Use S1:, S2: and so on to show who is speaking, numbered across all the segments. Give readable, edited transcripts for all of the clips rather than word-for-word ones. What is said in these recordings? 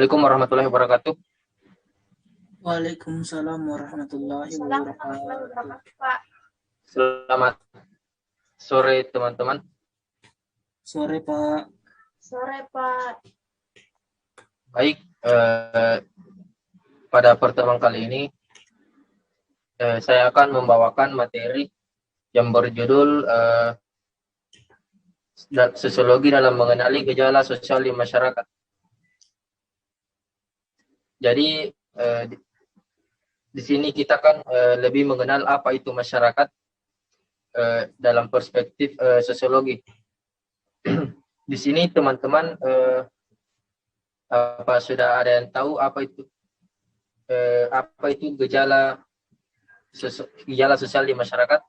S1: Assalamualaikum warahmatullahi wabarakatuh.
S2: Waalaikumsalam warahmatullahi wabarakatuh.
S3: Pak.
S1: Selamat sore teman-teman.
S2: Sore Pak.
S3: Sore Pak.
S1: Baik, pada pertemuan kali ini saya akan membawakan materi yang berjudul sosiologi dalam mengenali gejala sosial di masyarakat. Jadi di sini kita kan lebih mengenal apa itu masyarakat dalam perspektif sosiologi. Di sini teman-teman apa sudah ada yang tahu apa itu gejala sosial di masyarakat?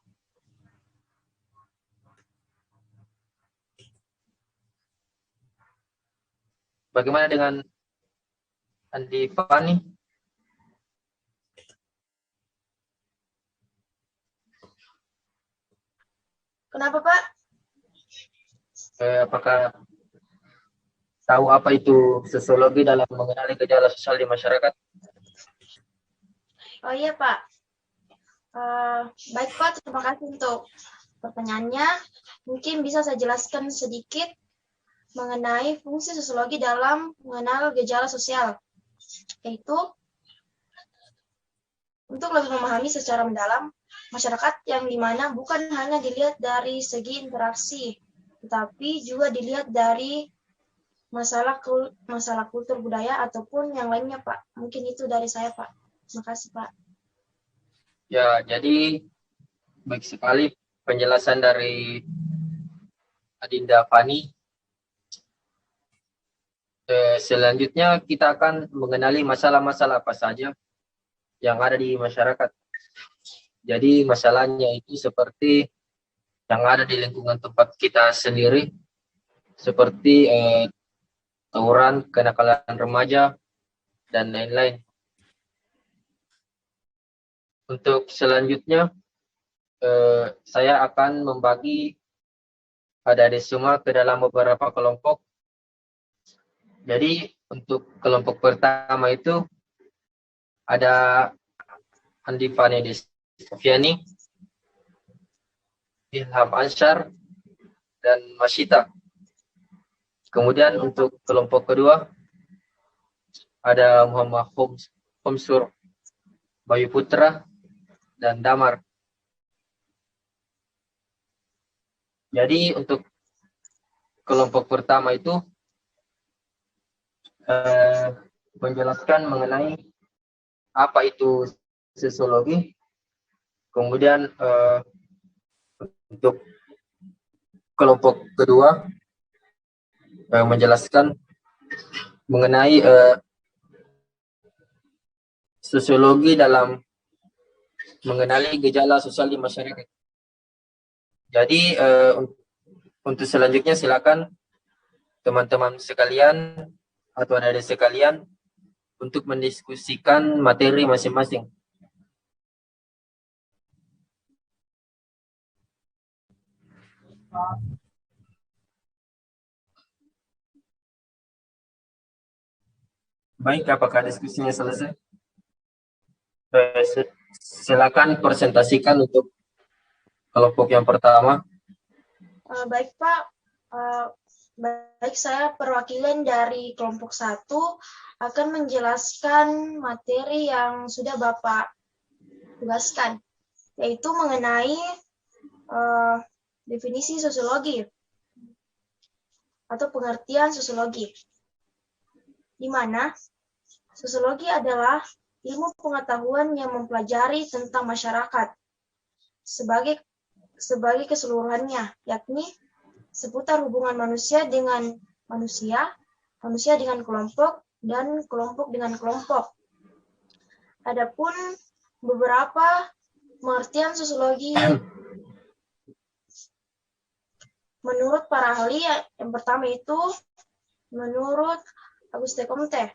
S1: Bagaimana dengan Andi Fani?
S3: Kenapa Pak?
S1: Apakah tahu apa itu sosiologi dalam mengenali gejala sosial di masyarakat?
S3: Oh iya Pak. Baik Pak, terima kasih untuk pertanyaannya. Mungkin bisa saya jelaskan sedikit mengenai fungsi sosiologi dalam mengenal gejala sosial, yaitu untuk lebih memahami secara mendalam masyarakat yang dimana bukan hanya dilihat dari segi interaksi, tetapi juga dilihat dari masalah kultur budaya ataupun yang lainnya Pak. Mungkin itu dari saya Pak. Terima kasih Pak.
S1: Ya, jadi baik sekali penjelasan dari Adinda Fani. Selanjutnya kita akan mengenali masalah-masalah apa saja yang ada di masyarakat. Jadi masalahnya itu seperti yang ada di lingkungan tempat kita sendiri, seperti tawuran, kenakalan remaja, dan lain-lain. Untuk selanjutnya, saya akan membagi adik-adik semua ke dalam beberapa kelompok. Jadi untuk kelompok pertama itu ada Andi Fani Sofiani, Ilham Ansyar, dan Masita. Kemudian untuk kelompok kedua ada Muhammad Homsur, Bayu Putra, dan Damar. Jadi untuk kelompok pertama itu menjelaskan mengenai apa itu sosiologi. Kemudian untuk kelompok kedua menjelaskan mengenai sosiologi dalam mengenali gejala sosial di masyarakat. Jadi untuk selanjutnya silakan teman-teman sekalian atau adik-adik sekalian untuk mendiskusikan materi masing-masing. Baik, apakah diskusinya selesai? Silakan presentasikan untuk kelompok yang pertama.
S3: Baik Pak, baik saya perwakilan dari kelompok 1 akan menjelaskan materi yang sudah Bapak tugaskan, yaitu mengenai definisi sosiologi atau pengertian sosiologi, di mana sosiologi adalah ilmu pengetahuan yang mempelajari tentang masyarakat sebagai keseluruhannya, yakni seputar hubungan manusia dengan manusia, manusia dengan kelompok, dan kelompok dengan kelompok. Adapun beberapa pengertian sosiologi menurut para ahli, yang pertama itu menurut Auguste Comte,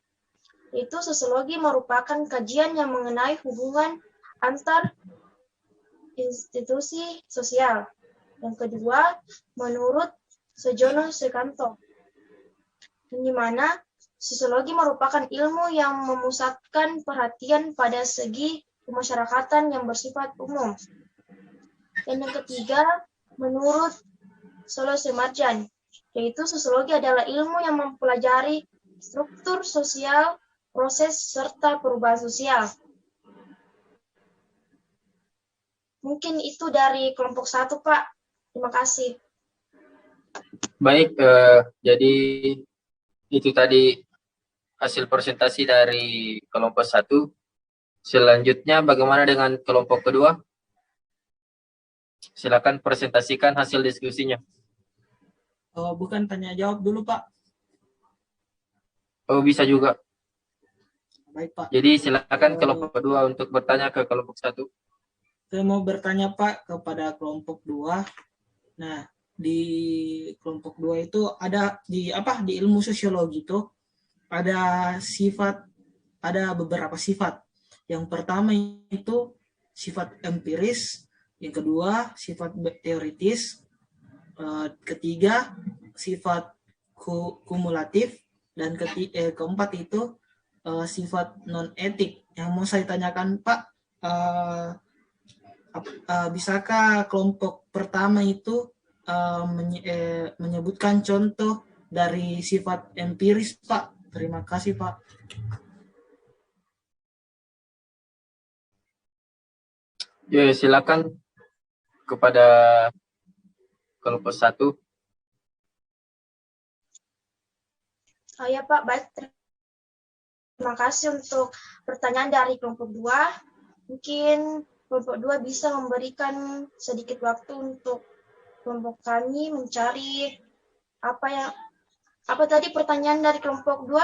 S3: yaitu sosiologi merupakan kajian yang mengenai hubungan antar institusi sosial. Yang kedua, menurut Sejono Sekanto, di mana Sosiologi merupakan ilmu yang memusatkan perhatian pada segi kemasyarakatan yang bersifat umum. Dan yang ketiga, menurut Solo Semarjan, yaitu sosiologi adalah ilmu yang mempelajari struktur sosial, proses, serta perubahan sosial. Mungkin itu dari kelompok 1, Pak. Terima kasih.
S1: Baik, jadi itu tadi hasil presentasi dari kelompok 1. Selanjutnya bagaimana dengan kelompok kedua? Silakan presentasikan hasil diskusinya.
S2: Bukan tanya jawab dulu, Pak.
S1: Oh, bisa juga.
S2: Baik, Pak.
S1: Jadi silakan kelompok kedua untuk bertanya ke kelompok 1.
S2: Saya mau bertanya, Pak, kepada kelompok 2. Nah, di kelompok 2 itu ada di ilmu sosiologi itu ada beberapa sifat. Yang pertama itu sifat empiris, yang kedua sifat teoritis, ketiga sifat kumulatif, dan keempat itu sifat non etik. Yang mau saya tanyakan, Pak, bisakah kelompok pertama itu menyebutkan contoh dari sifat empiris, Pak? Terima kasih, Pak.
S1: Ya, silakan kepada kelompok 1.
S3: Ya, Pak. Baik. Terima kasih untuk pertanyaan dari kelompok 2. Mungkin kelompok 2 bisa memberikan sedikit waktu untuk kelompok kami mencari apa tadi pertanyaan dari kelompok 2?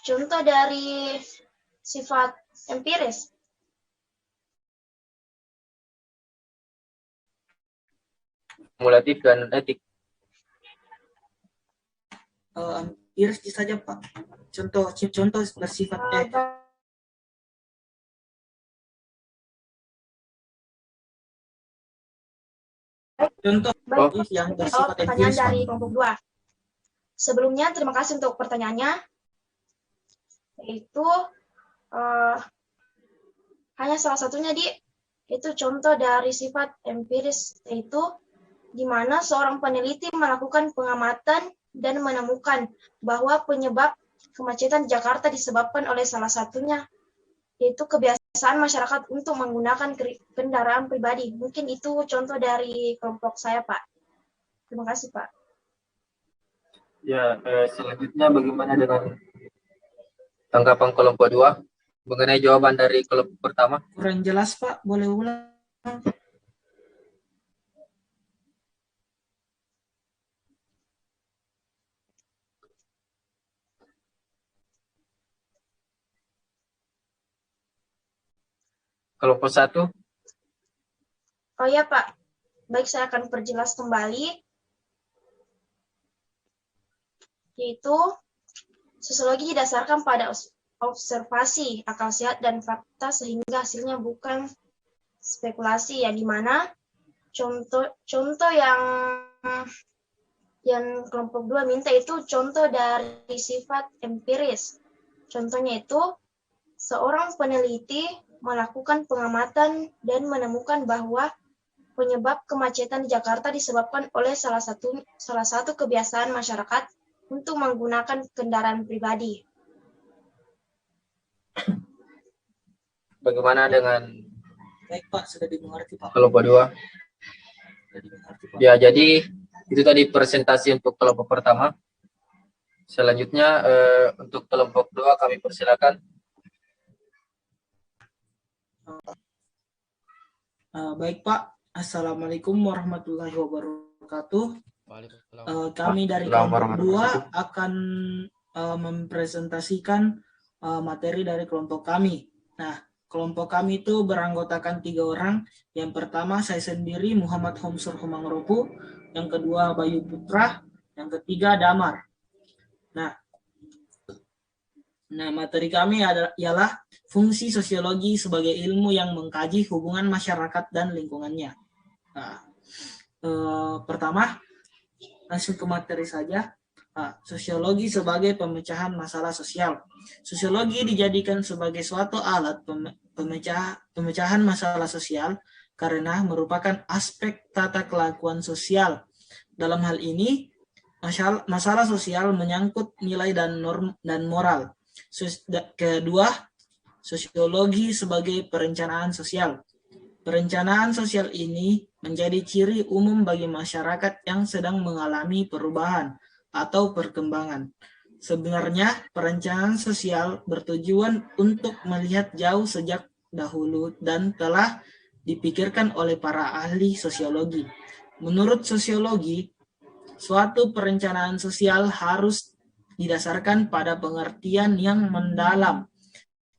S3: Contoh dari sifat empiris.
S1: Kumulatif dan etik.
S2: Empiris saja, Pak. Contoh bersifat contoh yang bersifat
S3: pertanyaan
S2: empiris,
S3: dari
S2: Pak.
S3: kelompok 2. Sebelumnya terima kasih untuk pertanyaannya. Yaitu hanya salah satunya itu contoh dari sifat empiris, yaitu di mana seorang peneliti melakukan pengamatan dan menemukan bahwa penyebab kemacetan Jakarta disebabkan oleh salah satunya, yaitu kebiasaan masyarakat untuk menggunakan kendaraan pribadi. Mungkin itu contoh dari kelompok saya, Pak. Terima kasih, Pak.
S1: Ya, selanjutnya bagaimana dengan tanggapan kelompok 2 mengenai jawaban dari kelompok pertama?
S2: Kurang jelas, Pak. Boleh ulang?
S1: Kelompok 1.
S3: Oh ya, Pak. Baik, saya akan perjelas kembali. Yaitu sosiologi didasarkan pada observasi, akal sehat, dan fakta sehingga hasilnya bukan spekulasi, ya, di mana contoh yang kelompok 2 minta itu contoh dari sifat empiris. Contohnya itu seorang peneliti melakukan pengamatan dan menemukan bahwa penyebab kemacetan di Jakarta disebabkan oleh salah satu kebiasaan masyarakat untuk menggunakan kendaraan pribadi.
S1: Bagaimana dengan
S2: Baik, Pak, sudah dimengerti, Pak.
S1: kelompok 2?
S2: Sudah dimengerti, Pak.
S1: Ya, jadi itu tadi presentasi untuk kelompok pertama. Selanjutnya untuk kelompok 2 kami persilakan.
S2: Baik, Pak. Assalamualaikum warahmatullahi wabarakatuh. Kami dari kelompok 2 akan mempresentasikan materi dari kelompok kami. Nah, kelompok kami itu beranggotakan 3 orang. Yang pertama saya sendiri, Muhammad Homsur Humangropu. Yang kedua Bayu Putra. Yang ketiga Damar. Nah, materi kami ialah fungsi sosiologi sebagai ilmu yang mengkaji hubungan masyarakat dan lingkungannya. Nah, pertama, langsung ke materi saja. Sosiologi sebagai pemecahan masalah sosial. Sosiologi dijadikan sebagai suatu alat pemecahan masalah sosial karena merupakan aspek tata kelakuan sosial. Dalam hal ini, masalah sosial menyangkut nilai dan norm dan moral. Kedua, sosiologi sebagai perencanaan sosial. Perencanaan sosial ini menjadi ciri umum bagi masyarakat yang sedang mengalami perubahan atau perkembangan. Sebenarnya, perencanaan sosial bertujuan untuk melihat jauh sejak dahulu dan telah dipikirkan oleh para ahli sosiologi. Menurut sosiologi, suatu perencanaan sosial harus didasarkan pada pengertian yang mendalam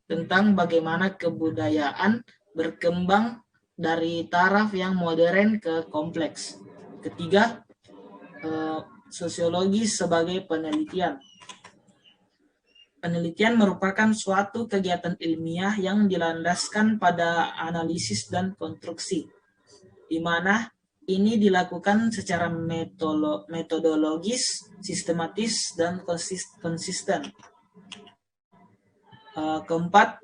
S2: tentang bagaimana kebudayaan berkembang dari taraf yang modern ke kompleks. Ketiga, sosiologi sebagai penelitian. Penelitian merupakan suatu kegiatan ilmiah yang dilandaskan pada analisis dan konstruksi, di mana ini dilakukan secara metodologis, sistematis, dan konsisten. Keempat,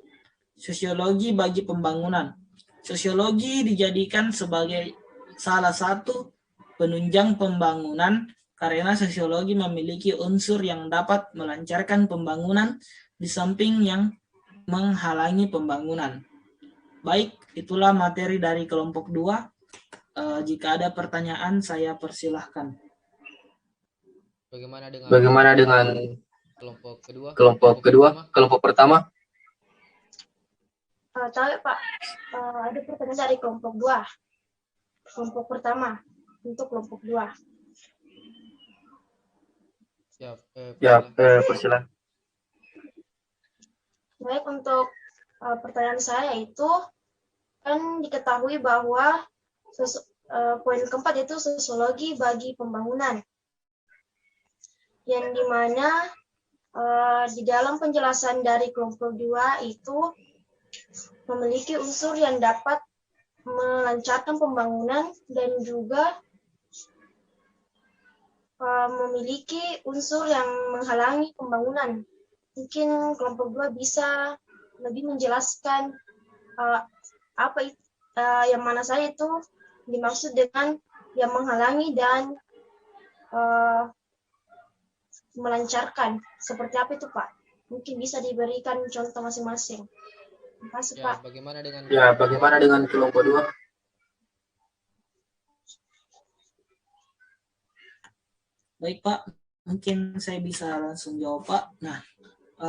S2: sosiologi bagi pembangunan. Sosiologi dijadikan sebagai salah satu penunjang pembangunan karena sosiologi memiliki unsur yang dapat melancarkan pembangunan di samping yang menghalangi pembangunan. Baik, itulah materi dari kelompok 2. Jika ada pertanyaan, saya persilahkan.
S1: Bagaimana dengan kelompok kedua, kelompok pertama?
S3: Tahu ya, Pak, ada pertanyaan dari kelompok 2. Kelompok pertama untuk kelompok 2.
S1: Ya, persilakan.
S3: Baik, untuk pertanyaan saya itu kan diketahui bahwa poin keempat itu sosiologi bagi pembangunan, yang dimana di dalam penjelasan dari kelompok 2 itu memiliki unsur yang dapat melancarkan pembangunan dan juga memiliki unsur yang menghalangi pembangunan. Mungkin kelompok 2 bisa lebih menjelaskan apa yang mana saya itu dimaksud dengan yang menghalangi dan melancarkan. Seperti apa itu, Pak? Mungkin bisa diberikan contoh masing-masing. Terima kasih, Pak.
S1: Bagaimana dengan kelompok 2?
S2: Baik, Pak. Mungkin saya bisa langsung jawab, Pak. Nah,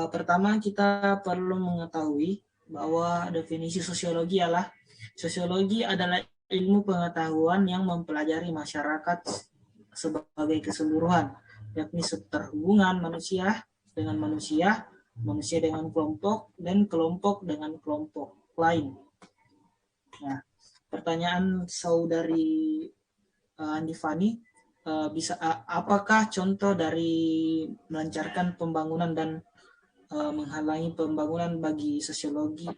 S2: pertama kita perlu mengetahui bahwa definisi sosiologi adalah ilmu pengetahuan yang mempelajari masyarakat sebagai keseluruhan, yakni seterhubungan manusia dengan manusia, manusia dengan kelompok, dan kelompok dengan kelompok lain. Nah, pertanyaan saudari Andi Fani, apakah contoh dari melancarkan pembangunan dan menghalangi pembangunan bagi sosiologi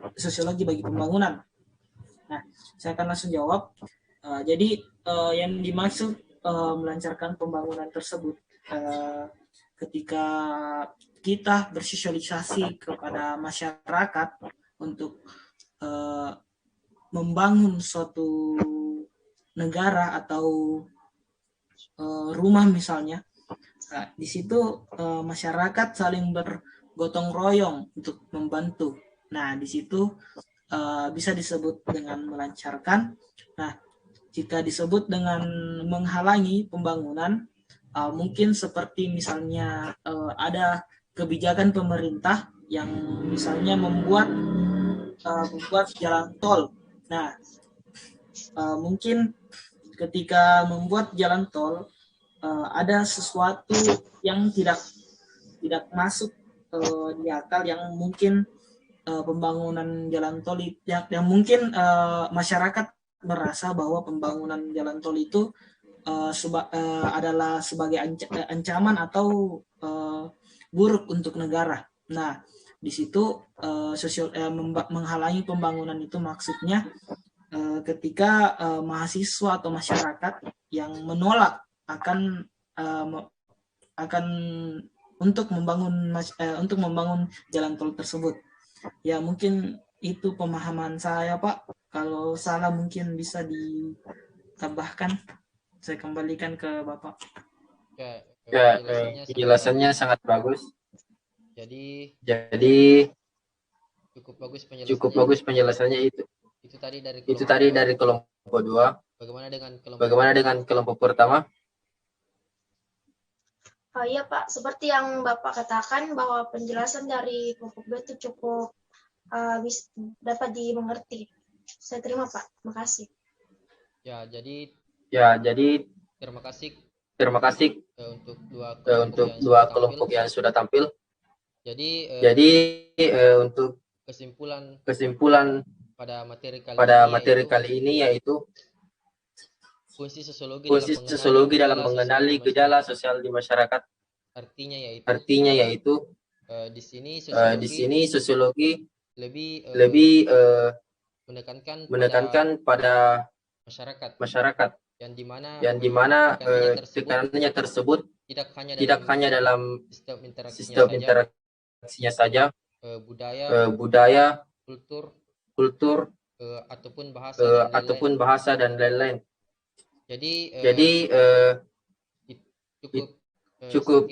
S2: bagi pembangunan? Nah, saya akan langsung jawab. Jadi yang dimaksud melancarkan pembangunan tersebut ketika kita bersosialisasi kepada masyarakat untuk membangun suatu negara atau rumah misalnya, di situ masyarakat saling bergotong royong untuk membantu. Nah, di situ bisa disebut dengan melancarkan. Nah, jika disebut dengan menghalangi pembangunan, mungkin seperti misalnya ada kebijakan pemerintah yang misalnya membuat jalan tol. Nah, mungkin ketika membuat jalan tol ada sesuatu yang tidak masuk di akal, yang mungkin pembangunan jalan tol yang mungkin masyarakat merasa bahwa pembangunan jalan tol itu adalah sebagai ancaman atau buruk untuk negara. Nah, di situ menghalangi pembangunan itu maksudnya ketika mahasiswa atau masyarakat yang menolak akan akan untuk membangun jalan tol tersebut. Ya mungkin itu pemahaman saya Pak. Kalau salah mungkin bisa ditambahkan. Saya kembalikan ke Bapak.
S1: Ya, penjelasannya sangat bagus.
S4: Jadi
S1: Jadi
S4: cukup bagus
S1: cukup
S4: penjelasannya.
S1: bagus penjelasannya itu.
S4: Itu tadi dari
S1: Itu
S4: kelompok
S1: tadi
S4: dua.
S1: dari kelompok 2. Bagaimana dengan kelompok pertama?
S3: Iya Pak, seperti yang Bapak katakan bahwa penjelasan dari kelompok B itu cukup dapat dimengerti. Saya terima Pak, makasih.
S4: Ya, jadi
S1: Terima
S4: terima kasih
S1: kasih
S4: untuk
S1: untuk dua kelompok yang sudah tampil.
S4: Jadi
S1: Untuk
S4: kesimpulan
S1: kesimpulan
S4: pada materi
S1: kali ini yaitu
S4: fungsi
S1: fungsi sosiologi dalam mengenali gejala sosial di masyarakat.
S4: Artinya yaitu di
S1: Di sini sosiologi
S4: lebih menekankan
S1: pada
S4: masyarakat
S1: yang
S4: yang dimana
S1: tekanannya tersebut
S4: tidak
S1: tidak hanya dalam sistem interaksinya saja, budaya, kultur, ataupun bahasa dan lain-lain. Jadi cukup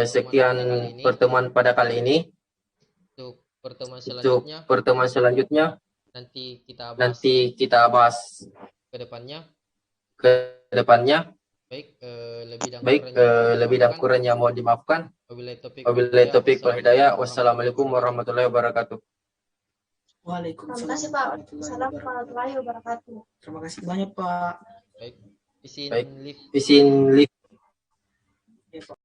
S1: sekian pertemuan pada kali ini. Untuk pertemuan selanjutnya
S4: nanti
S1: kita bahas
S4: ke depannya. Baik,
S1: lebih dan kurangnya mohon dimaafkan. Wabillahi taufiq wal hidayah. Wassalamualaikum warahmatullahi wabarakatuh.
S3: Terima kasih Pak. Assalamualaikum warahmatullahi wabarakatuh.
S2: Terima kasih banyak Pak.
S4: Baik, izin
S1: Baik.
S4: lift.
S1: Izin lift.